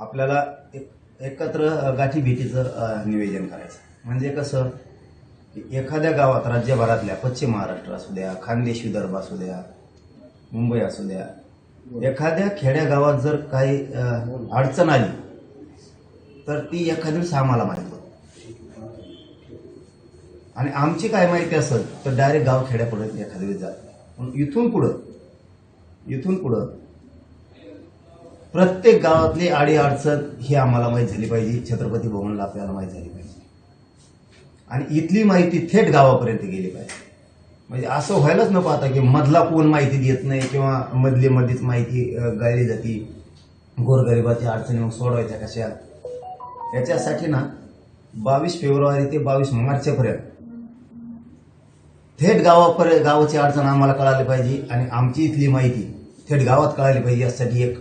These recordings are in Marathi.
आपल्याला एकत्र गाठी भेटीचं नियोजन करायचं. म्हणजे कसं की एखाद्या गावात राज्यभरातल्या पश्चिम महाराष्ट्र असू द्या, खानदेश विदर्भ असू द्या, मुंबई असू द्या, एखाद्या खेड्या गावात जर काही अडचण आली तर ती एखाद्या दिवशी आम्हाला माहिती होतं. आणि आमची काय माहिती असेल तर डायरेक्ट गाव खेड्यापर्यंत एखाद्या वेळेस जात. इथून पुढं प्रत्येक गावातली आडी अडचण ही आम्हाला माहीत झाली पाहिजे. छत्रपती भवनला आपल्याला माहीत झाली पाहिजे आणि इथली माहिती थेट गावापर्यंत गेली पाहिजे. म्हणजे असं व्हायलाच नको आता की मधला कोण माहिती देत नाही किंवा मधलीच माहिती गाळली जाते. गोरगरिबाची अडचणी मग सोडवायच्या कशा. याच्यासाठी ना 22 फेब्रुवारी ते 22 मार्चपर्यंत थेट गावाची अडचण आम्हाला कळाली पाहिजे आणि आमची इथली माहिती थेट गावात कळाली पाहिजे. यासाठी एक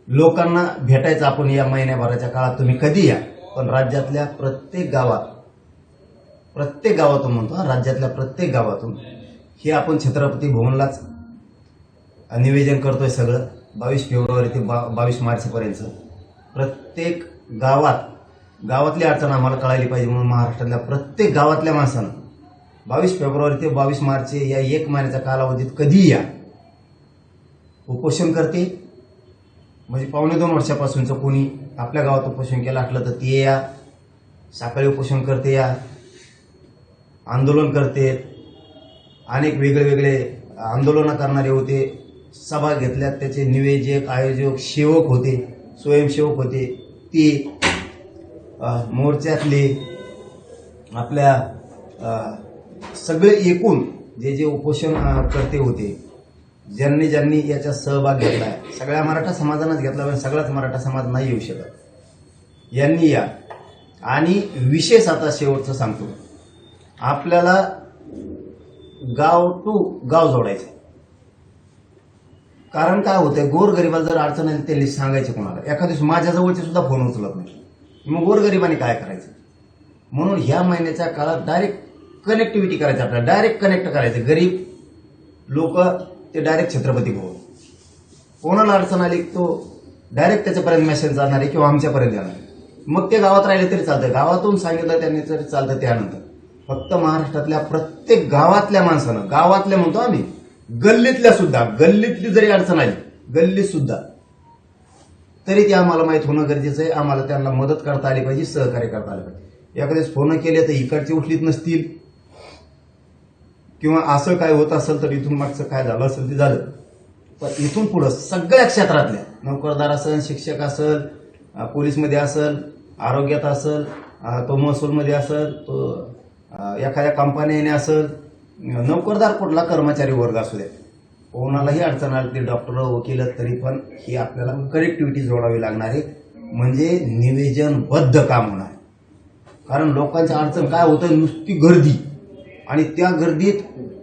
लोकांना भेटायचं आपण या महिन्याभराच्या काळात. तुम्ही कधी या, पण राज्यातल्या प्रत्येक गावातून म्हणतो, राज्यातल्या प्रत्येक गावातून हे आपण छत्रपती भवनलाच निवेदन करतोय सगळं. 22 फेब्रुवारी ते 22 मार्चपर्यंत प्रत्येक गावातली अडचण आम्हाला कळायला पाहिजे. म्हणून महाराष्ट्रातल्या प्रत्येक गावातल्या माणसानं 22 फेब्रुवारी ते 22 मार्च या एक महिन्याच्या कालावधीत कधी या. उपोषण करते म्हणजे 2.25 वर्षापासूनचं कोणी आपल्या गावात उपोषण केलं असलं तर ते या. सकाळी उपोषण करते या, आंदोलन करते. अनेक वेगळे आंदोलनं करणारे होते, सभा घेतल्यात, त्याचे निवेदक, आयोजक, सेवक होते, स्वयंसेवक होते. ते मोर्चातले आपल्या सगळे एकूण जे उपोषण करते होते, ज्यांनी याचा सहभाग घेतलाय, सगळ्या मराठा समाजानंच घेतला, पण सगळाच मराठा समाज नाही येऊ शकत. यांनी या. आणि विशेष आता शेवटचं सांगतो, आपल्याला गाव टू गाव जोडायचं. कारण काय होतंय, गोरगरिबाला जर अडचण आली ते सांगायचे कोणाला. एखाद्या दिवशी माझ्या जवळचे सुद्धा फोन उचलत नाही, मग गोरगरिबाने काय करायचं. म्हणून ह्या महिन्याच्या काळात डायरेक्ट कनेक्टिव्हिटी करायची, आपल्याला डायरेक्ट कनेक्ट करायचं. गरीब लोक ते डायरेक्ट छत्रपती भवन. कोणाला अडचण आली तो डायरेक्ट त्याच्यापर्यंत मेसेज जाणार आहे किंवा आमच्यापर्यंत येणार आहे. मग ते गावात राहिले तरी चालतं, गावातून सांगितलं त्यांनी तरी चालतं. त्यानंतर फक्त महाराष्ट्रातल्या प्रत्येक गावातल्या माणसानं, गावातल्या म्हणतो आम्ही, गल्लीतली जरी अडचण आली, गल्लीत सुद्धा, तरी ते आम्हाला माहीत होणं गरजेचं आहे. आम्हाला त्यांना मदत करता आली पाहिजे, सहकार्य करता आले पाहिजे. एखाद्याच फोन केले तर इकडचे उचलीत नसतील किंवा असं काय होत असेल तर इथून मागचं काय झालं असेल ते झालं. पण इथून पुढं सगळ्या क्षेत्रातल्या, नोकरदार असेल, शिक्षक असेल, पोलीसमध्ये असेल, आरोग्यात असेल, तो महसूलमध्ये असेल, तो एखाद्या कंपनीने असेल, नोकरदार कुठला कर्मचारी वर्ग असू द्या, कोणालाही अडचण आली ते डॉक्टर, वकील, तरी पण ही आपल्याला कनेक्टिव्हिटी जोडावी लागणार आहे. म्हणजे नियोजनबद्ध काम होणार. कारण लोकांच्या अडचण काय होतं, नुसती गर्दी, आणि त्या गर्दीत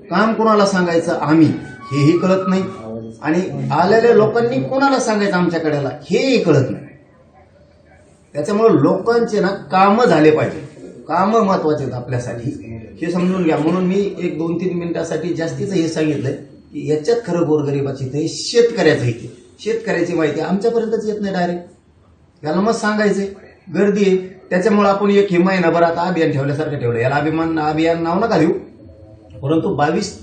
काम कोणाला सांगायचं आम्ही हेही कळत नाही, आणि आलेल्या लोकांनी कोणाला सांगायचं आमच्याकडेला हेही कळत नाही. त्याच्यामुळे लोकांचे ना कामं झाले पाहिजे. कामं महत्वाचे आहेत आपल्यासाठी, हे समजून घ्या. म्हणून मी 1-2-3 मिनिटासाठी जास्तीचं हे सांगितलंय की याच्यात खरं गोरगरिबाची इथे शेतकऱ्याचं, इथे शेतकऱ्याची माहिती आमच्यापर्यंतच येत नाही डायरेक्ट. त्याला मग सांगायचंय गर्दी आहे. त्याच्यामुळे आपण एक महिनाभर आता अभियान ठेवल्यासारखं ठेवलं. याला अभियान नाव नका देऊ, परंतु 22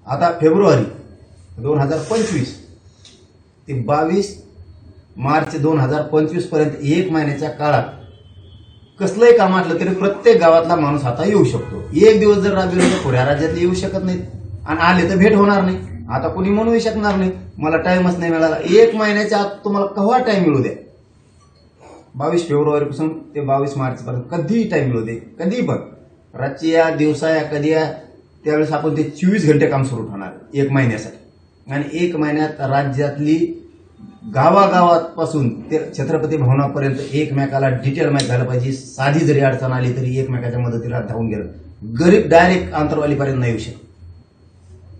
आता फेब्रुवारी 2025 ते 22 मार्च 2025 पर्यंत एक महिन्याच्या काळात कसलंही काम असलं तरी प्रत्येक गावातला माणूस आता येऊ शकतो. एक दिवस जर राबविलं तर पुऱ्या राज्यातले येऊ शकत नाहीत, आणि आले तर भेट होणार नाही. आता कोणी म्हणूही शकणार नाही मला टाइमच नाही मिळाला. एक महिन्याच्या आत तुम्हाला केव्हा टाइम मिळू द्या, 22 फेब्रुवारीपासून ते 22 मार्च पर्यंत कधीही टाइम मिळू दे, कधीही पण, रातची या, दिवसा या, कधी या, त्यावेळेस आपण ते 24 घंटे काम सुरू ठेवणार एक महिन्यासाठी. आणि एक महिन्यात राज्यातली गावागावापासून ते छत्रपती भवनापर्यंत एकमेकाला डिटेल माहीत झालं पाहिजे. साधी जरी अडचण आली तरी एकमेकाच्या मदतीला धावून गेलं. गरीब डायरेक्ट अंतरवालीपर्यंत नाही येऊ शकत.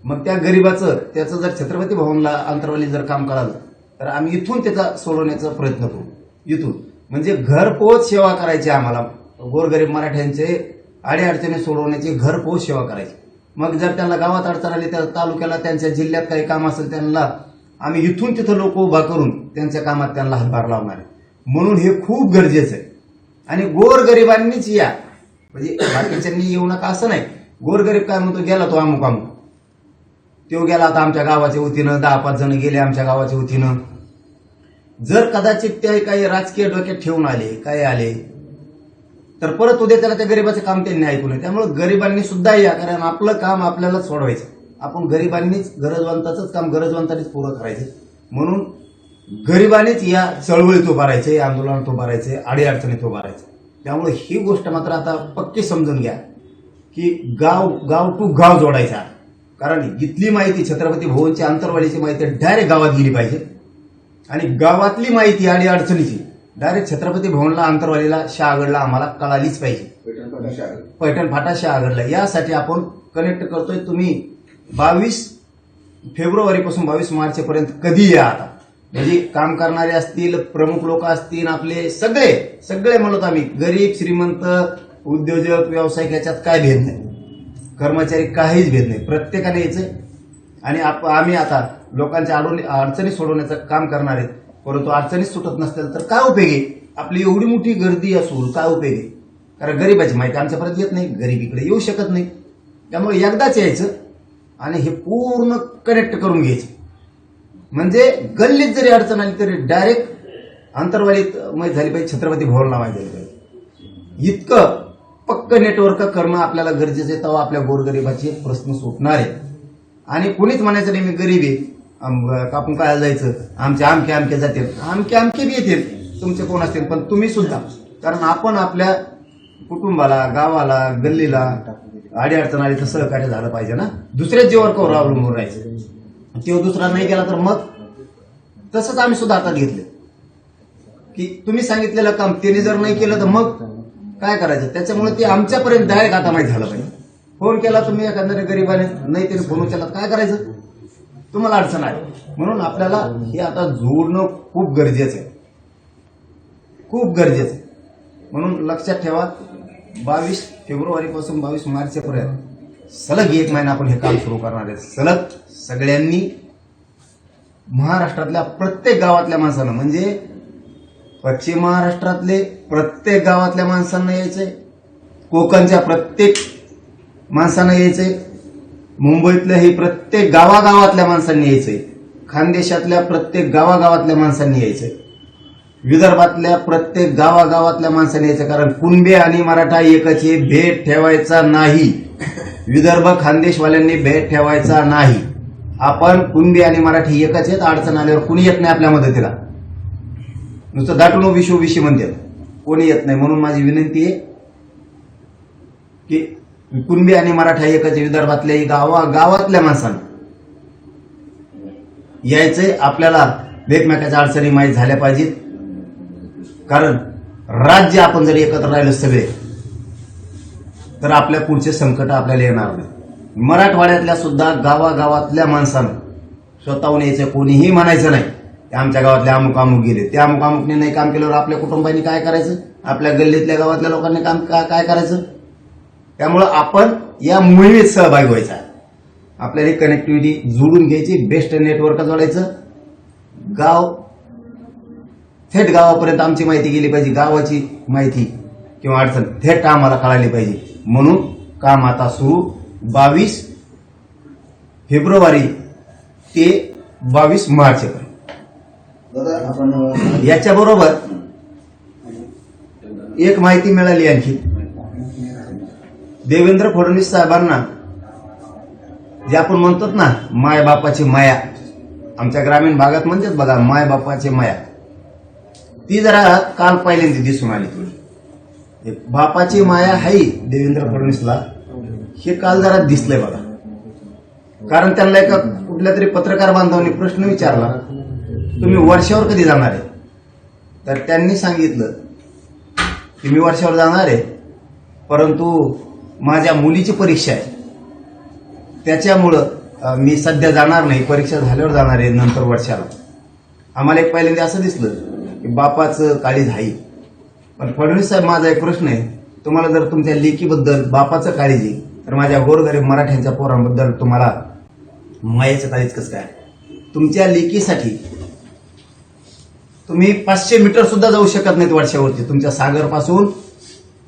मग त्या गरीबाचं त्याचं जर छत्रपती भवनला अंतरवाली जर काम कराल तर आम्ही इथून त्याचा सोडवण्याचा प्रयत्न करू. इथून म्हणजे घरपोच सेवा करायची आम्हाला. गोरगरीब मराठ्यांचे अडीअडचणी सोडवण्याची घरपोच सेवा करायची. मग जर त्यांना गावात अडचण आली, त्या तालुक्याला, त्यांच्या जिल्ह्यात काही काम असेल, त्यांना आम्ही इथून तिथं लोक उभा करून त्यांच्या कामात त्यांना हातभार लावणार आहे. म्हणून हे खूप गरजेचं आहे. आणि गोरगरिबांनीच या, म्हणजे बाकीच्यांनी येऊ नका असं नाही. गोरगरीब काय म्हणतो, गेला तो अमुक अमुक, तो गेला आता आमच्या गावाच्या वतीनं, 10-5 जण गेले आमच्या गावाच्या वतीनं. जर कदाचित ते काही राजकीय डोक्यात ठेवून आले, काय आले, तर परत उद्या त्याला त्या गरीबाचं काम त्यांनी ऐकू नये. त्यामुळे गरिबांनी सुद्धा या, कारण आपलं काम आपल्यालाच सोडवायचं. आपण गरिबांनीच, गरजवंताचंच काम गरजवंतानीच पुरं करायचं. म्हणून गरिबांनीच या चळवळीत उभारायचे, आंदोलनात उभारायचे, अडीअडचणीत उभारायचे. त्यामुळे ही गोष्ट मात्र आता पक्की समजून घ्या की गाव टू गाव जोडायचा. कारण इथली माहिती, छत्रपती भुवनची आंतरवालीची माहिती डायरेक्ट गावात गेली पाहिजे. आणि गावातली माहिती अडीअडचणीची डायरेक्ट छत्रपती भवनला, आंतरवालीला, शहागडला आम्हाला कळालीच पाहिजे. पैठण फाटा शहागडला. यासाठी आपण कनेक्ट करतोय. तुम्ही 22 फेब्रुवारीपासून 22 मार्चपर्यंत कधी या. आता म्हणजे काम करणारे असतील, प्रमुख लोक असतील, आपले सगळे म्हणत आम्ही, गरीब श्रीमंत, उद्योजक, व्यावसायिक, याच्यात काय भेद नाही, कर्मचारी काहीच भेद नाही, प्रत्येकाने यायचं. आणि आम्ही आता लोकांच्या अडचणी सोडवण्याचं काम करणार आहेत. परंतु अडचणीच सुटत नसतील तर काय उपयोग आहे? आपली एवढी मोठी गर्दी असून काय उपयोग आहे? कारण गरीबाची माहिती आमच्यापर्यंत येत नाही, गरीब इकडे येऊ शकत नाही. त्यामुळे एकदाच यायचं आणि हे पूर्ण कनेक्ट करून घ्यायचं. म्हणजे गल्लीत जरी अडचण आली तरी डायरेक्ट आंतरवालीत माहिती झाली पाहिजे, छत्रपती भवनला माहिती झाली पाहिजे. इतकं पक्क नेटवर्क करणं आपल्याला गरजेचं आहे. तेव्हा आपल्या गोरगरिबाचे प्रश्न सुटणार आहे. आणि कुणीच म्हणायचं नाही मी गरीब आहे, आपण काय जायचं, आमचे आमके जातील, आमके बी येतील, तुमचे कोण असतील, पण तुम्ही सुद्धा. कारण आपण आपल्या कुटुंबाला, गावाला, गल्लीला अडीअडचण आली तर सहकार्य झालं पाहिजे ना. दुसऱ्याच जीवावर अवलंबून राहायचं. तो दुसरा नाही गेला तर मग तसंच आम्ही सुद्धा हातात घेतले की तुम्ही सांगितलेलं काम त्याने जर नाही केलं तर मग काय करायचं. त्याच्यामुळे ते आमच्यापर्यंत डायरेक्ट आता माहिती झालं पाहिजे. फोन केला तुम्ही एखाद्या गरीबाने, नाही त्याने फोन उचलला, काय करायचं, तुम्हाला अडचण आहे. म्हणून आपल्याला हे आता जोडणं खूप गरजेचं आहे, खूप गरजेचं आहे. म्हणून लक्षात ठेवा, 22 फेब्रुवारीपासून 22 मार्चपर्यंत सलग 1 महिना आपण हे काम सुरू करणार आहे. सलग सगळ्यांनी महाराष्ट्रातल्या प्रत्येक गावातल्या माणसांना, म्हणजे पश्चिम महाराष्ट्रातले प्रत्येक गावातल्या माणसांना यायचंय, कोकणच्या प्रत्येक माणसांना यायचंय, मुंबईतल्याही प्रत्येक गावागावातल्या माणसांनी यायचंय, खानदेशातल्या प्रत्येक गावागावातल्या माणसांनी यायचंय, विदर्भातल्या प्रत्येक गावागावातल्या माणसांनी यायचं. कारण कुणबी आणि मराठा एकच, भेद ठेवायचा नाही. विदर्भ खानदेशवाल्यांनी भेद ठेवायचा नाही. आपण कुणबी आणि मराठी एकच आहेत. अडचण आल्यावर कुणी येत नाही आपल्या मदतीला. नुसतं दाटून विषय म्हणतात, कोणी येत नाही. म्हणून माझी विनंती आहे की कुणबी आणि मराठा एकच, विदर्भातल्या गावातल्या माणसांना यायचंय. आपल्याला एकमेकाच्या अडचणी माहीत झाल्या पाहिजेत. कारण राज्य आपण जर एकत्र राहिलो सगळे तर आपल्या पुढचे संकट आपल्याला येणार नाही. मराठवाड्यातल्या सुद्धा गावागावातल्या माणसानं स्वतःहून यायचं, कोणीही म्हणायचं नाही आमच्या गावातले अमुक गेले, त्या अमुकने नाही काम केल्यावर आपल्या कुटुंबांनी काय करायचं, आपल्या गल्लीतल्या गावातल्या लोकांनी काम काय करायचं. त्यामुळं आपण या मोहिमेत सहभागी व्हायचा. आपल्याला कनेक्टिव्हिटी जोडून घ्यायची, बेस्ट नेटवर्क जोडायचं. गाव थेट गावापर्यंत आमची माहिती गेली पाहिजे, गावाची माहिती किंवा अडचण थेट आम्हाला कळाली पाहिजे. म्हणून काम आता सुरू 22 फेब्रुवारी ते 22 मार्चपर्यंत. याच्याबरोबर एक माहिती मिळाली आणखी, देवेंद्र फडणवीस साहेबांना जे आपण म्हणतो ना माय बापाची माया, आमच्या ग्रामीण भागात म्हणतात बघा माय बापाची माया, ती जरा काल पहिल्यांदा दिसून आली. थोडी बापाची माया आहे देवेंद्र फडणवीसला, हे काल जरा दिसलंय बघा. कारण त्यांना एका कुठल्या तरी पत्रकार बांधवांनी प्रश्न विचारला, तुम्ही वर्षावर कधी जाणार आहे? तर त्यांनी सांगितलं की मी वर्षावर जाणार आहे, परंतु माझ्या मुलीची परीक्षा आहे, त्याच्यामुळं मी सध्या जाणार नाही, परीक्षा झाल्यावर जाणार आहे नंतर वर्षाला. आम्हाला एक पहिल्यांदा असं दिसलं की बापाचं काळीज आहे. पण फडणवीस साहेब, माझा एक प्रश्न आहे, तुम्हाला जर तुमच्या लेकीबद्दल बापाचं काळीज आहे तर माझ्या गोरगरीब मराठ्यांच्या पोरांबद्दल तुम्हाला मायाचं काळीज कसं काय? तुमच्या लेकीसाठी तुम्ही 500 मीटर सुद्धा जाऊ शकत नाहीत वर्षावरती. तुमच्या सागरपासून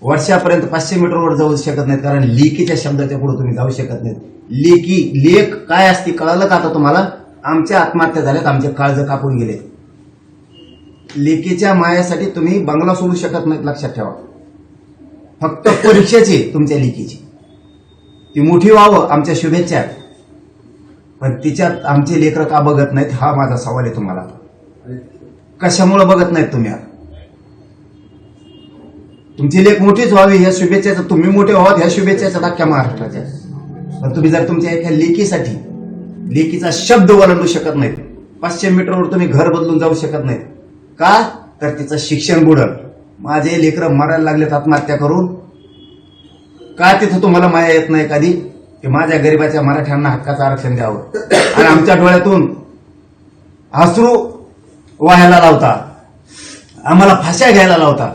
वर्षापर्यंत 500 मीटरवर जाऊ शकत नाहीत, कारण लेकीच्या शब्दाच्या पुढे तुम्ही जाऊ शकत नाहीत. लेख काय असते कळालं का आता तुम्हाला? आमच्या आत्महत्या झाल्यात, आमचे काळज कापून गेले. लेकीच्या मायासाठी तुम्ही बंगला सोडू शकत नाहीत, लक्षात ठेवा. फक्त परीक्षेची तुमच्या लेकीची ती मोठी व्हावं, आमच्या शुभेच्छा आहेत. पण तिच्यात आमचे लेकरं का बघत नाहीत हा माझा सवाल आहे तुम्हाला. कशामुळे बघत नाहीत तुम्ही? तुमची लेख मोठीच व्हावी ह्या शुभेच्छाचं, तुम्ही मोठे व्हावं ह्या शुभेच्छाच्या अख्ख्या महाराष्ट्राच्या. पण तुम्ही जर तुमच्या एका लेकीसाठी लेकीचा शब्द ओलांडू शकत नाहीत, 500 मीटरवर तुम्ही घर बदलून जाऊ शकत नाहीत का? तर तिचं शिक्षण बुडल. माझे लेकरं मरायला लागलेत आत्महत्या करून. का तिथं तुम्हाला माया येत नाही कधी की माझ्या गरिबाच्या मराठ्यांना हक्काचं आरक्षण द्यावं? आणि आमच्या डोळ्यातून अश्रू वाहायला लावता, आम्हाला फाश्या घ्यायला लावता.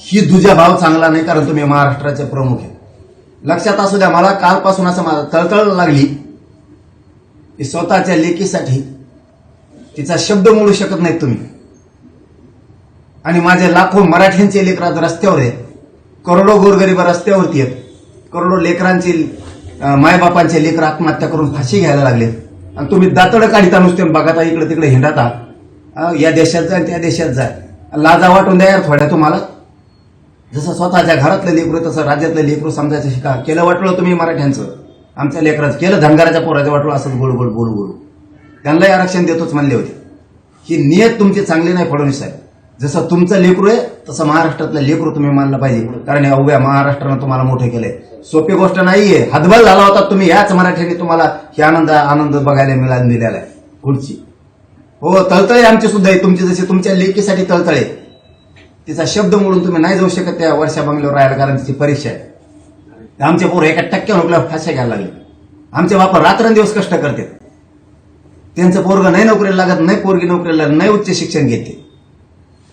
ही तुझा भाव चांगला नाही, कारण तुम्ही महाराष्ट्राचे प्रमुख आहे. लक्षात असू द्या. मला कालपासून असं मला तळतळ लागली की स्वतःच्या लेकीसाठी तिचा शब्द मोडू शकत नाहीत तुम्ही. आणि माझे लाखो मराठ्यांचे लेकर आज रस्त्यावर आहेत, करोडो गोरगरीब रस्त्यावरती आहेत, करोडो लेकरांची मायबापांचे लेकर आत्महत्या करून फाशी घ्यायला लागलेत. आणि तुम्ही दातडं काढिता नुसते बघता, इकडे तिकडे हिंडता. या देशात जाय त्या देशात जाय, लाजा वाटून द्या यार थोड्या तुम्हाला. जसं स्वतःच्या घरातलं लेकरू तसं राज्यातलं लेकरू समजायचं शिका. केलं वाटलं तुम्ही मराठ्यांचं, आमच्या लेकराचं केलं, धनगराच्या पोराचं वाटलं असं गोड गोड बोलू बोलू. त्यांनाही आरक्षण देतोच म्हणले होते. ही नियत तुमची चांगली नाही फडणवीस साहेब. जसं तुमचं लेकरू आहे तसं महाराष्ट्रातलं लेकरू तुम्ही मानलं पाहिजे, कारण या उभ्या महाराष्ट्रानं तुम्हाला मोठे केलंय. सोपी गोष्ट नाहीये. हातबल झाला होता तुम्ही, याच मराठ्यांनी तुम्हाला ही आनंद बघायला दिलेला आहे. पुढची हो तळतळे आमची सुद्धा आहे, तुमची जशी तुमच्या लेकीसाठी तळतळे. तिचा शब्द मोडून तुम्ही नाही जाऊ शकत त्या वर्षा बंगल्यावर राहायला, कारण तिची परीक्षा आहे. आमचे पोरं 1% नोकऱ्या फाश्या घ्यायला लागले. आमचे बाप रात्रंदिवस कष्ट करतात. त्यांचं पोरगं नाही नोकरीला लागत, नाही पोरगी नोकरीला लागत, नाही उच्च शिक्षण घेते.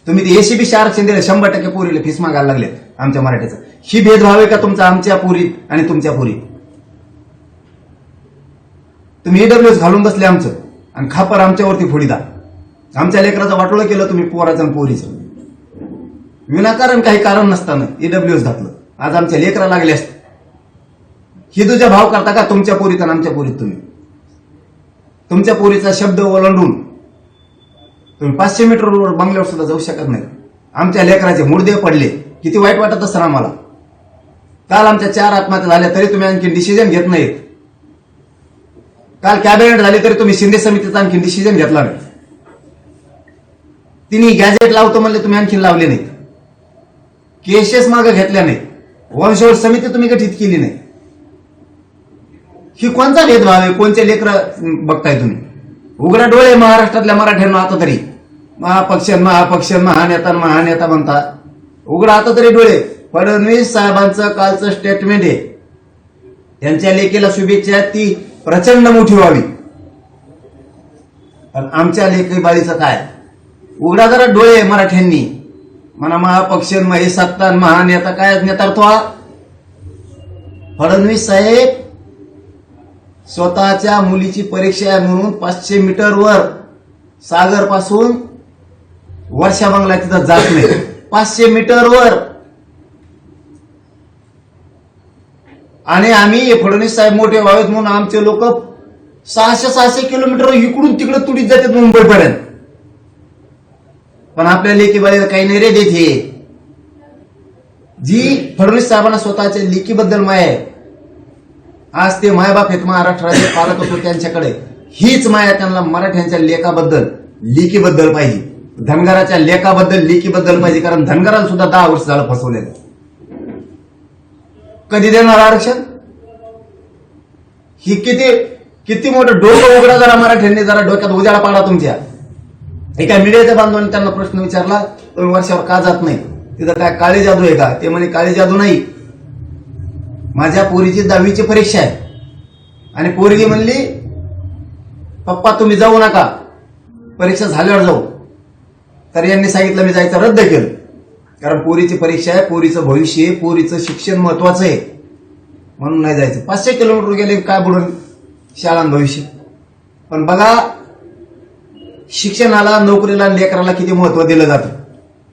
तुम्ही ते एसीबीसी आरक्षण दिलं, 100% पोरीला फीस मागायला लागलेत आमच्या मराठीचं. ही भेदभाव आहे का तुमचा आमच्या पोरीत आणि तुमच्या पोरीत? तुम्ही ईडब्ल्यूएस घालून बसले आमचं, आणि खापर आमच्यावरती फोडीदा. आमच्या लेकराचं वाटोळं केलं तुम्ही, पोराचं आणि पोरीचं. विनाकारण काही कारण नसताना ईडब्ल्यूएस घातलं. आज आमच्या लेकरा लागले असते. ही तुझ्या भाव करता का तुमच्या पोरीत आणि आमच्या पोरीत? तुम्ही तुमच्या पोरीचा शब्द ओलांडून तुम्ही 500 मीटरवर बंगल्यावर सुद्धा जाऊ शकत नाही. आमच्या लेकराचे मुडदे पडले, किती वाईट वाटत असतं आम्हाला. काल आमच्या 4 आत्महत्या झाल्या तरी तुम्ही आणखी डिसिजन घेत नाहीत. काल कॅबिनेट झाली तरी तुम्ही शिंदे समितीचा आणखी डिसिजन घेतला नाही. तिने गॅजेट लावतो म्हणले, तुम्ही आणखी लावले नाहीत. केसेस मागे घेतल्या नाही. वंशवळ समिती तुम्ही गठीत केली नाही. ही कोणता भेदभाव आहे? कोणते लेकर बघताय तुम्ही? उघडा डोळे महाराष्ट्रातल्या मराठ्यांना. आता तरी महापक्ष महानेता म्हणता. उघडा आता तरी डोळे. फडणवीस साहेबांचं कालचं स्टेटमेंट आहे, त्यांच्या लेकीला शुभेच्छा, ती प्रचंड मोठी व्हावी. पण आमच्या लेकी बाळीचं काय? उघडा जरा डोळे मराठ्यांनी. म्हणा महापक्ष हे सत्ता महानेता काय नेतृत्व. फडणवीस साहेब स्वतःच्या मुलीची परीक्षा आहे म्हणून 500 मीटरवर सागर पासून वर्षा बंगला तिथं जात नाही. 500 मीटरवर. आणि आम्ही फडणवीस साहेब मोठे व्हावेत म्हणून आमचे लोक 600 किलोमीटर इकडून तिकडे तुडीत जातात मुंबईपर्यंत. पण आपल्या लेकी बाळीला काही नाही रे देते. जी फडणवीस साहेबांना स्वतःच्या लेकीबद्दल माया आहे, आज ते मायबाप आहेत महाराष्ट्राचे पालक होतो त्यांच्याकडे, हीच माया त्यांना मराठ्यांच्या लेकीबद्दल पाहिजे. धनगराच्या लेकाबद्दल लेकीबद्दल पाहिजे, कारण धनगराला सुद्धा 10 वर्ष झालं फसवलेलं. कधी देणार आरक्षण? ही किती मोठं डोकं उघडा. जरा मराठ्यांनी जरा डोक्यात उजाळा पाडा तुमच्या. एका मीडियाच्या बांधवांनी त्यांना प्रश्न विचारला, तुम्ही वर्षावर का जात नाही? तिथं काय काळी जादू आहे का? ते म्हणे काळी जादू नाही, माझ्या पोरीची 10वीची परीक्षा आहे. आणि पोरगी म्हणली, पप्पा तुम्ही जाऊ नका, परीक्षा झाल्यावर जाऊ. तर यांनी सांगितलं मी जायचं रद्द केलं, कारण पोरीची परीक्षा आहे, पोरीचं भविष्य आहे, पोरीचं शिक्षण महत्वाचं आहे म्हणून नाही जायचं. 500 किलोमीटर गेले काय बुडून शाळां भविष्य. पण बघा शिक्षणाला, नोकरीला, लेकराला किती महत्व दिलं जातं.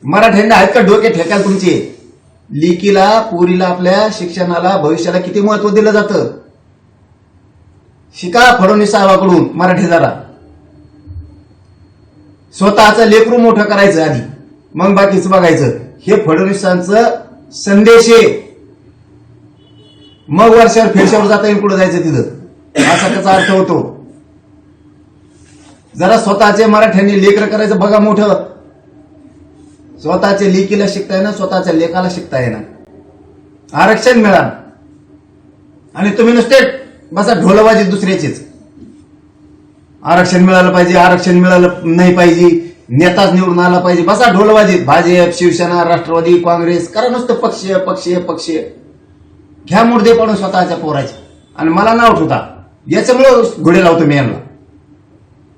मराठ्यांना आहेत का डोके ठेकायला तुमचे? लेकीला, पोरीला, आपल्या शिक्षणाला, भविष्याला किती महत्व दिलं जातं. शिका फडणवीस साहेबाकडून मराठी जरा. स्वतःचं लेकरू मोठं करायचं आधी, मग बाकीचं बघायचं. हे फडणवीसांचं संदेश आहे. मग वर्षावर फेरशावर जाता येईल, कुठं जायचं तिथं, असा त्याचा अर्थ होतो. जरा स्वतःचे मराठ्यांनी लेकर करायचं बघा मोठं. स्वतःच्या लेकीला शिकता येणार, स्वतःच्या लेकाला शिकता येणार, आरक्षण मिळालं. आणि तुम्ही नुसते बसा ढोलबाजी दुसऱ्याचीच. आरक्षण मिळालं पाहिजे, आरक्षण मिळालं नाही पाहिजे, नेताच निवडून आला पाहिजे, बसा ढोलबाजीत. भाजप, शिवसेना, राष्ट्रवादी, काँग्रेस करा नुसतं पक्षीय पक्षीय पक्षीय. घ्या मुर्दे पडून स्वतःच्या पोराचे. आणि मला नाव ठेवता, याच्यामुळे घोडे लावतो मी यांना.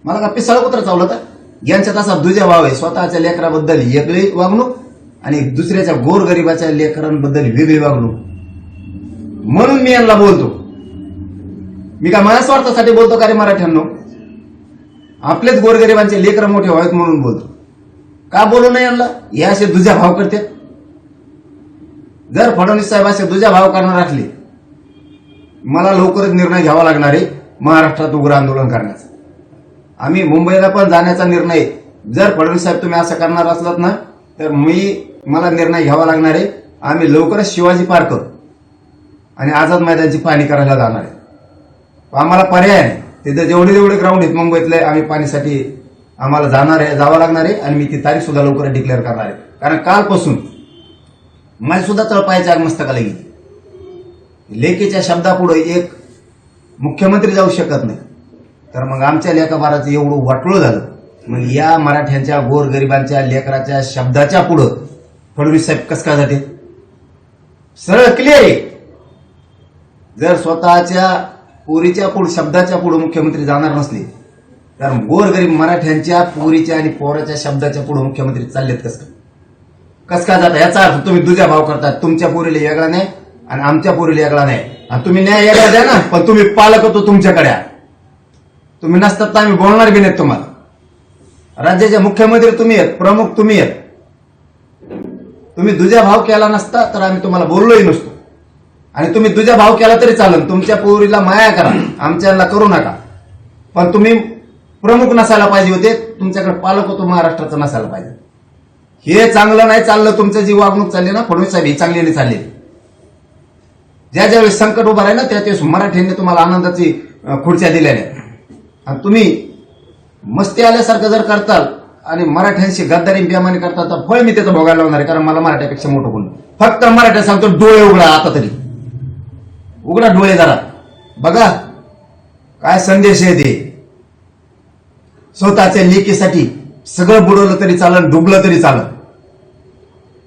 मला का पिसाळ कुत्र चावलं तर? यांच्यात असा दुजा भाव आहे. स्वतःच्या लेकराबद्दल वेगळी वागणूक आणि दुसऱ्याच्या गोरगरिबाच्या लेकरांबद्दल वेगळी वागणूक. म्हणून मी यांना बोलतो. मी का माझ्या स्वार्थासाठी बोलतो का रे मराठ्यांनो? आपलेच गोरगरिबांचे लेकर मोठे व्हावेत म्हणून बोलतो. का बोलू नये यांना? हे असे दुजा भाव करते. जर फडणवीस साहेब असे दुजा भाव करणार असले, मला लवकरच निर्णय घ्यावा लागणार आहे महाराष्ट्रात उग्र आंदोलन करण्याचा. आम्ही मुंबईला पण जाण्याचा निर्णय, जर फडणवीस साहेब तुम्ही असं करणार असलात ना, तर मला निर्णय घ्यावा लागणार आहे. आम्ही लवकरच शिवाजी पार्क आणि आझाद मैदानची पाहणी करायला जाणार आहे. आम्हाला पर्याय नाही. तिथे जेवढे ग्राउंड आहेत मुंबईतले, आम्ही पाणीसाठी आम्हाला जावं लागणार आहे. आणि मी ती तारीख सुद्धा लवकर डिक्लेअर करणार आहे. कारण कालपासून माझी सुद्धा तळपायाच्या आग मस्तकाला गेली. लेकीच्या शब्दापुढे एक मुख्यमंत्री जाऊ शकत नाही, तर मग आमच्या लेखाबाराचं एवढं वाटोळं झालं. मग या मराठ्यांच्या गोरगरिबांच्या लेकराच्या शब्दाच्या पुढं फडणवीस साहेब कस काय जाते? सरळ क्लिअर आहे. जर स्वतःच्या पोरीच्या पुढे, शब्दाच्या पुढे मुख्यमंत्री जाणार नसले, तर गोरगरीब मराठ्यांच्या पोरीच्या आणि पोराच्या शब्दाच्या पुढे मुख्यमंत्री चाललेत कस काय जाता? याचा अर्थ तुम्ही दुजा भाव करतात. तुमच्या पोरीला वेगळा नाही आणि आमच्या पोरीला वेगळा नाही. आणि तुम्ही न्याय वेगळा द्या ना, पण तुम्ही पालक होतो तुमच्याकडे. तुम्ही नसतात तर आम्ही बोलणार बी नाहीत तुम्हाला. राज्याचे मुख्यमंत्री तुम्ही आहेत, प्रमुख तुम्ही आहेत. तुम्ही दुजा भाव केला नसता तर आम्ही तुम्हाला बोललोही नसतो. आणि तुम्ही दुजा भाव केला तरी चालेल. तुमच्या पोरीला माया करा, आमच्याला करू नका. पण तुम्ही प्रमुख नसायला पाहिजे होते. तुमच्याकडे पालक होतो महाराष्ट्राचा नसायला पाहिजे. हे चांगलं नाही चाललं. तुमचं जी वागणूक चालली ना फडणवीस साहेब, ही चांगली नाही चालली. ज्या ज्यावेळेस संकट उभं आहे ना, त्यावेळेस मराठ्यांनी तुम्हाला आनंदाची खुर्च्या दिलेल्या. आणि तुम्ही मस्ती आल्यासारखं जर करताल आणि मराठ्यांशी गद्दारी बेमानी करताल, तर फळ मी त्याचं भोगायला लावणार आहे. कारण मला मराठ्यापेक्षा मोठं कोण. फक्त मराठ्या सांगतो, डोळे उघडा. आता तरी उघडा डोळे जरा, बघा काय संदेश आहे ते. स्वतःच्या लेकीसाठी सगळं बुडवलं तरी चालत, डुबलं तरी चालत,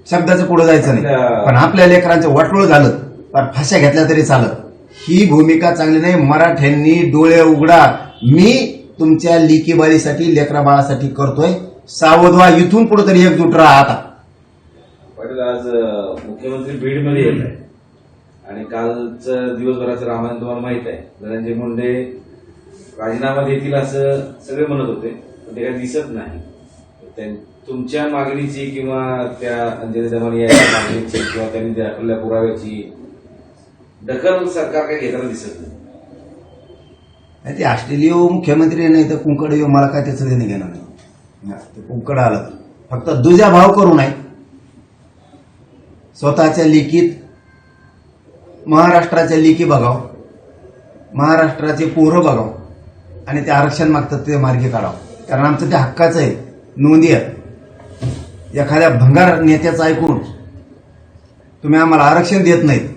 शब्दाचं पुढे जायचं नाही. पण आपल्या लेकरांचं वाटोळ झालं, पण फाश्या घेतल्या तरी चालत. ही भूमिका चांगली नाही. मराठ्यांनी डोळे उघडा. मी तुमच्या लेकीबाळीसाठी, लेकरा बाळासाठी करतोय. सावध व्हा. इथून पुढे तरी एकजूट राहा. आता पाटील, आज मुख्यमंत्री बीडमध्ये येत आहे आणि कालचं दिवसभराचं रामायण तुम्हाला माहित आहे. धनंजय मुंडे राजीनामा देतील असं सगळे म्हणत होते, पण ते काही दिसत नाही. तुमच्या मागणीची किंवा त्या अंजली दमानी या मागणीची किंवा त्यांनी दाखवलेल्या पुराव्याची दखल सरकार काही घेताना दिसत नाही. ते ऑस्ट्रेलिया मुख्यमंत्री नाही तर कुंकड येऊ, मला काय त्याचं देणं घेणार नाही. ते कुंकड आलं फक्त दुजा भाव करू नये. स्वतःच्या लेकीत महाराष्ट्राच्या लेकी बघाव, महाराष्ट्राचे पोरं बघाव आणि ते आरक्षण मागतात ते मार्गी काढावं. कारण आमचं ते हक्काचं आहे. नोंदी आहे. एखाद्या भंगार नेत्याचं ऐकून तुम्ही आम्हाला आरक्षण देत नाहीत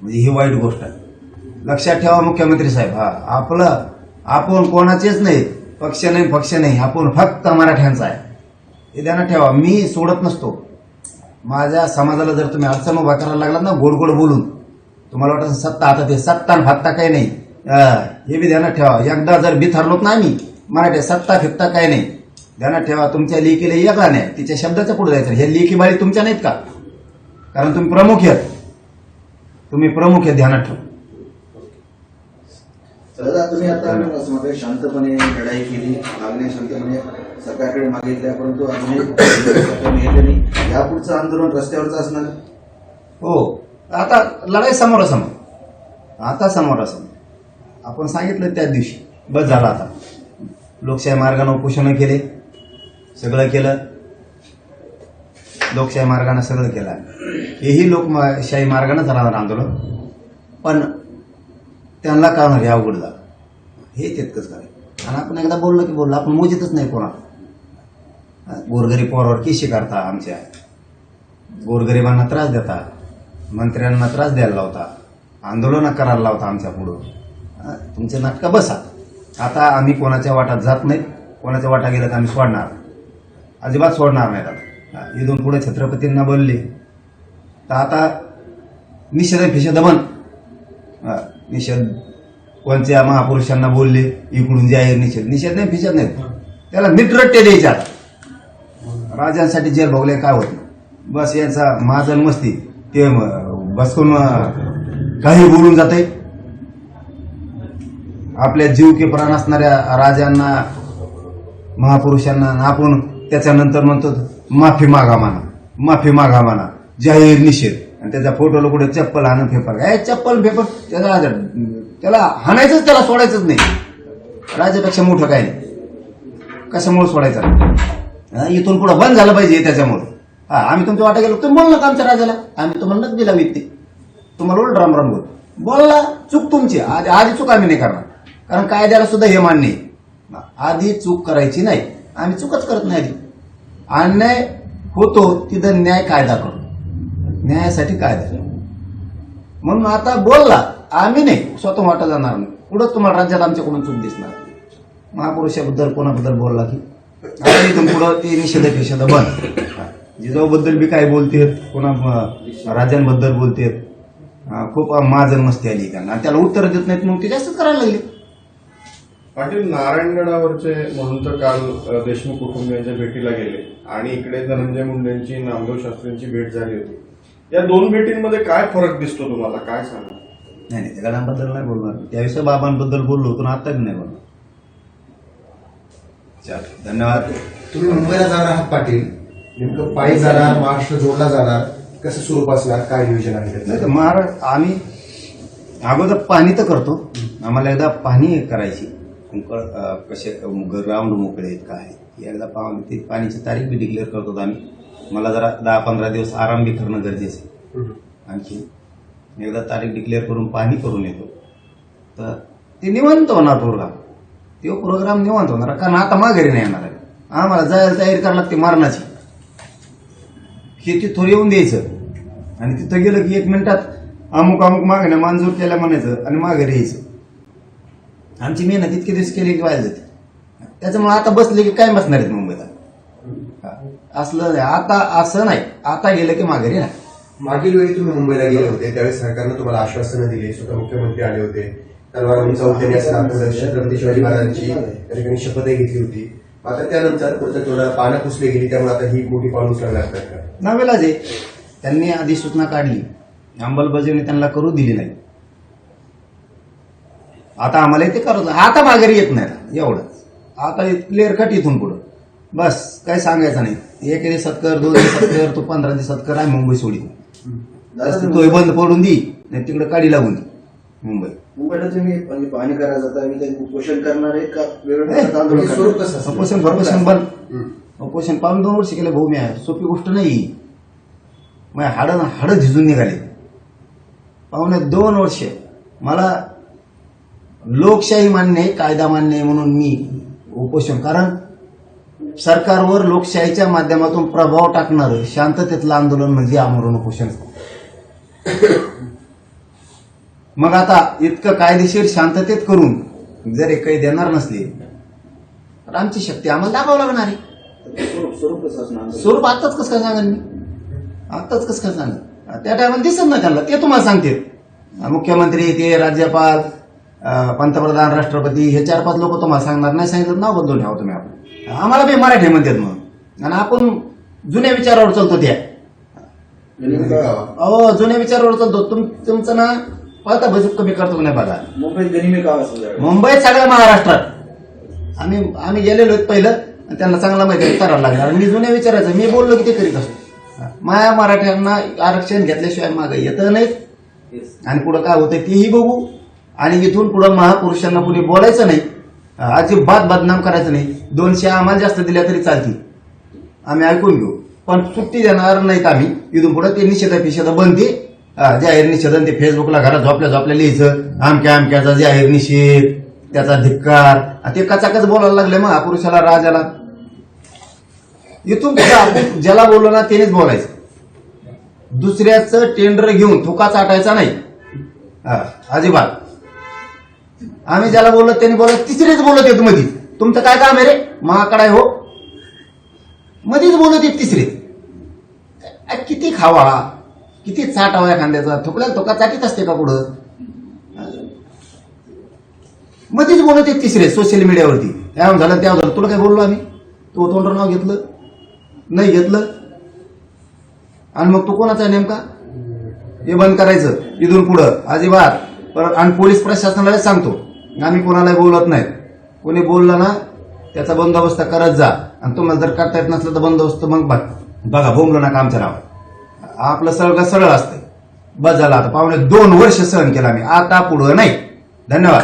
म्हणजे ही वाईट गोष्ट आहे. लक्षात ठेवा मुख्यमंत्री साहेब, आपण कोणाचेच नाही, पक्ष नाही, आपण फक्त मराठ्यांचा आहे. हे ध्यानात ठेवा. मी सोडत नसतो. माझ्या समाजाला जर तुम्ही अडचण उभा करायला लागलात ना गोड गोड बोलून, तुम्हाला वाटत सत्ता, आता ते सत्ता फात्ता काही नाही, हे बी ध्यानात ठेवा. एकदा जर बिथरलोत ना आम्ही मराठी, सत्ता फित्ता काही नाही. ध्यानात ठेवा. तुमच्या लेकीला वेगळा नाही, तिच्या शब्दाच्या पुढे जायचं. हे लेकी बाळी तुमच्या नाहीत का? कारण तुम्ही प्रमुख आहेत. ध्यानात ठेवा. दादा तुम्ही आता असं म्हणताय शांतपणे लढाई केली, मागण्या शांतपणे सरकारकडे मागितल्या, परंतु अजूनही सरकारने घेतलं नाही. यापुढचं आंदोलन रस्त्यावरच असणार. हो, आता लढाई समोरासमोर, आता समोरासमोर आपण सांगितलं त्या दिवशी, बस झाला आता. लोकशाही मार्गाने उपोषण केले, सगळं केलं, लोकशाही मार्गाने सगळं केलं. हेही लोकशाही मार्गाने झालं आंदोलन, पण त्यांना काय होणार हे अवघड झालं, हे तितकंच करायचं. आणि आपण एकदा बोललो की बोललो, आपण मोजितच नाही कोणा. गोरगरीब पोरावर केशी करता, आमच्या गोरगरिबांना त्रास देता, मंत्र्यांना त्रास द्यायला लावता, आंदोलन करायला लावता आमच्या पुढं. तुमचे नाटकं बसा. आता आम्ही कोणाच्या वाटात जात नाहीत, कोणाच्या वाटा गेलं तर आम्ही सोडणार, अजिबात सोडणार नाहीत. आता इथून पुढे छत्रपतींना बोलले तर आता निषेध फिषेध बंद. निषेध कोणत्या महापुरुषांना बोलले इकडून जाहीर निषेध नाही, फिषेध नाही, त्याला नीट रट्टे द्यायचे. आता राजांसाठी जेल भोगले काय होत नाही. बस यांचा महाजन मस्ती ते बसकून काही बोलून जाते. आपल्या जीव के प्राण असणाऱ्या राजांना, महापुरुषांना आपण त्याच्यानंतर म्हणतो माफी मागा म्हणा, माफी मागा म्हणा, जाहीर निषेध. आणि त्याच्या फोटोला कुठे चप्पल आणून फेपर, काय चप्पल फेपर, त्याला हाणायचंच, त्याला सोडायचंच नाही. राजापेक्षा मोठं काय नाही, कशामुळे सोडायचं. इथून पुढे बंद झालं पाहिजे त्याच्यामुळे. आम्ही तुमच्या वाटा गेलो, तुम्ही बोल नका आमच्या राजाला, आम्ही तुम्हाला नक दिला व्यक्ती, तुम्हाला उलट राम राम बोल बोलला. चूक तुमची, आधी चूक आम्ही नाही करणार, कारण कायद्याला सुद्धा हे मान्य आहे. आधी चूक करायची नाही, आम्ही चूकच करत नाही. आधी अन्याय होतो तिथं न्याय कायदा करतो, न्यायासाठी कायदा. म्हणून आता बोलला, आम्ही नाही, स्वतः वाटा जाणार नाही. पुढं तुम्हाला राज्यात आमच्याकडून चूक दिसणार. महापुरुषाबद्दल कोणाबद्दल बोलला की आता इथून पुढं ते निषेध बंद. जिजाऊबद्दल बी काय बोलतेत, कोणा राजांबद्दल बोलतेत, खूप महाजन मस्ती आली त्यांना, त्याला उत्तर देत नाहीत, मग ते जास्तच करायला लागले. पाटील, नारायणगडावरचे महंत काल देशमुख कुटुंबियांच्या भेटीला गेले आणि इकडे धनंजय मुंडेंची, नामदेव शास्त्रींची भेट झाली होती. या दोन भेटींमध्ये काय फरक दिसतो तुम्हाला, काय सांगा? नाही, त्या गडांबद्दल नाही बोलणार, त्याविषयी बाबांबद्दल बोललो होतो ना, आता बी नाही बोलणार. चल, धन्यवाद. तुम्ही मुंबईला जाणार आहात पाटील, नेमकं पायी जाणार, महाराष्ट्र जोडला जाणार, कसं स्वरूप असणार, काय नियोजन आहे त्याचं? नाही, महाराष्ट्र आम्ही अगोदर पाहणी तर करतो. आम्हाला एकदा पाहणी करायची, कसे ग्राउंड मोकळे आहेत काय, एकदा ती पाणीची तारीख बी डिक्लेअर करतो आम्ही. मला जरा 10-15 दिवस आराम बी करणं गरजेचं आहे. आणखी एकदा तारीख डिक्लेअर करून पाहणी करून येतो, तर ते निवांत होणार प्रोग्राम. तो प्रोग्राम निवांत होणार, कारण आता माघारी नाही येणार आहे. आम्हाला जायला तयारी करायला लागते मरणाची. हे तिथं येऊन द्यायचं आणि तिथं गेलं की 1 मिनिटात अमुक मागण्या मंजूर केल्या म्हणायचं आणि माघारी यायचं. आमची मेहनत इतके दिवस केली की व्हायला जाते. त्याच्यामुळे आता बसले की काय बसणार आहेत मुंबईला. असलं आता असं नाही, आता गेलं की माघारी नाही. मागील वेळी तुम्ही मुंबईला गेले होते त्यावेळेस सरकारनं तुम्हाला आश्वासनं दिली, स्वतः मुख्यमंत्री आले होते, तलवार चौथ्याने असणार, छत्रपती शिवाजी महाराजांची त्या ठिकाणी शपथही घेतली होती. आता त्यानंतर पुढचं थोडं पानं पुसली गेली, त्यामुळे आता ही मोठी पाऊल उचलावी लागतात. नावेलाच आहे, त्यांनी अधिसूचना काढली, अंमलबजावणी त्यांना करू दिली नाही. आता आम्हाला ते करत, आता माघारी येत नाही एवढंच. आता क्लिअर कट इथून पुढं बस काही सांगायचं नाही. 1 दिवसात कर, 2 दिवसात कर, तू 15 दिवसात कर, आहे मुंबई सोडी. तो बंद पडून दी, नाही तिकडे काढी लागून दी मुंबईला तुम्ही म्हणजे पाहणी करायला जाता, मी काही उपोषण करणार आहे का वेगळं आंदोलन स्वरूप कसं असतं? उपोषण बंद. उपोषण पाहून 2 वर्ष केले भाऊ. मी सोपी गोष्ट नाही. मग हाडं झिजून निघाले. पाहुणे 2 वर्ष मला लोकशाही मान्य आहे, कायदा मान्य आहे म्हणून मी उपोषण, कारण सरकारवर लोकशाहीच्या माध्यमातून प्रभाव टाकणारं शांततेतलं आंदोलन म्हणजे आमरण उपोषण. मग आता इतकं कायदेशीर शांततेत करून जर काही देणार नसले तर आमची शक्ती आम्हाला दाखवावं लागणार आहे. स्वरूप कसं असणार? स्वरूप आत्ताच कसं काय सांगा मी, आत्ताच कसं काय सांगा. त्या टायमाला दिसत ना त्यांना, ते तुम्हाला सांगते. मुख्यमंत्री, ते राज्यपाल, पंतप्रधान, राष्ट्रपती, हे 4-5 लोक तुम्हाला सांगणार. नाही सांगितलं नाव बदलून ठेवा तुम्ही. आपण आम्हाला बी मराठी म्हणतात मग, आणि आपण जुन्या विचारावर चालतो. त्या जुन्या विचारावर चालतो. तुमचं ना पाहता बजेट कमी करतो की नाही बघा. मुंबईत गनिमी का असं मुंबईत सगळ्या महाराष्ट्रात आम्ही गेलेलो आहेत पहिलं आणि त्यांना चांगला माहिती आहे करावं लागणार. मी जुन्या विचारायचं मी बोललो की ते करीत असतो. माया मराठ्यांना आरक्षण घेतल्याशिवाय मागे येतं नाही आणि पुढं काय होतंय तेही बघू. आणि इथून पुढं महापुरुषांना कुणी बोलायचं नाही, अजिबात बदनाम करायचं नाही. 200 आम्हाला जास्त दिल्या तरी चालतील, आम्ही ऐकून घेऊ, पण सुट्टी देणार नाहीत आम्ही. इथून पुढे ते निषेध बंदी, जाहीर निषेध ते फेसबुकला घरात झोपल्या लिहायचं आमक्याचा जाहीर निषेध, त्याचा धिक्कार. ते कचाकच बोलायला लागले महापुरुषाला राजाला. इथून पुढे आपण ज्याला बोललो ना त्यानेच बोलायचं. दुसऱ्याचं टेंडर घेऊन थुका चाटायचा नाही अजिबात. आम्ही ज्याला बोललो त्यांनी बोलत तिसरेच बोलत येत मध्ये. तुमचं काय काम आहे रे महाकडा हो, मध्येच बोलत येत तिसरे. किती खावा किती चाटावा एखाद्याचा, थुकल्याला थुका चाटीत असते का पुढं. मध्येच बोलत येत तिसरे सोशल मीडियावरती. त्यावर झालं त्यावर झालं. तुला काय बोललो आम्ही, तू तोंडर नाव घेतलं नाही घेतलं आणि मग तू कोणाचा आहे नेमका हे बंद करायचं इथून पुढं अजिबात. परत आणि पोलीस प्रशासनाला सांगतो आम्ही कोणालाही बोलत नाही. कोणी बोललं ना त्याचा बंदोबस्त करत जा. आणि तुम्हाला जर करता येत नसलं तर बंदोबस्त मग बघा बोंबलं नका आमच्या नावात. आपलं सरळ असतंय. बस झालं आता. पावणे 2 वर्ष सहन केलं आम्ही, आता पुढं नाही. धन्यवाद.